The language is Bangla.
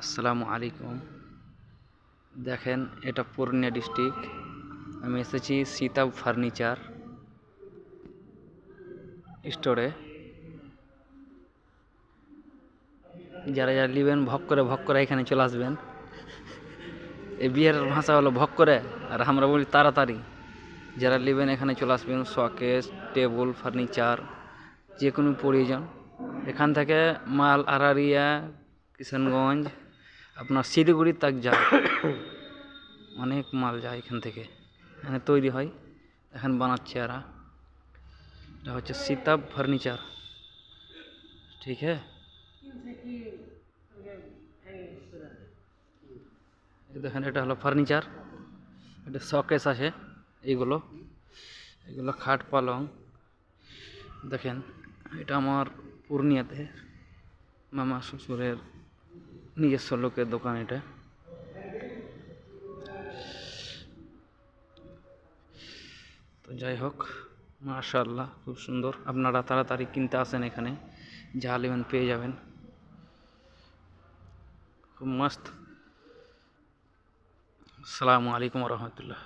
আসসালামু আলাইকুম। দেখেন, এটা পূর্ণিয়া ডিস্ট্রিক্ট। আমি এসেছি সিতাব ফার্নিচার স্টোরে। যারা যারা নেবেন ভগ করে এখানে চলে আসবেন। এই বিয়ের ভাষা হলো ভগ করে, আর আমরা বলি তাড়াতাড়ি। যারা নেবেন এখানে চলে আসবেন। শোকেস, টেবিল, ফার্নিচার যে কোনো প্রয়োজন এখান থেকে মাল আরারিয়া, কিষানগঞ্জ, আপনার শিলিগুড়ি তক যায়। অনেক মাল যায় এখান থেকে, এখানে তৈরি হয়, এখন বানাচ্ছে এরা। এটা হচ্ছে সিতাব ফার্নিচার, ঠিক হ্যাঁ। দেখেন, এটা হলো ফার্নিচার, এটা শোকেস আছে। এইগুলো এগুলো খাট পালং। দেখেন, এটা আমার পূর্ণিয়াতে মামা শ্বশুরের নিজস্ব লোকের দোকান। এটা তো যাই হোক, মাশাআল্লাহ, খুব সুন্দর। আপনারা তাড়াতাড়ি কিনতে আসেন, এখানে যা নেবেন পেয়ে যাবেন। খুব মস্ত। আসসালামু আলাইকুম রহমতুল্লাহ।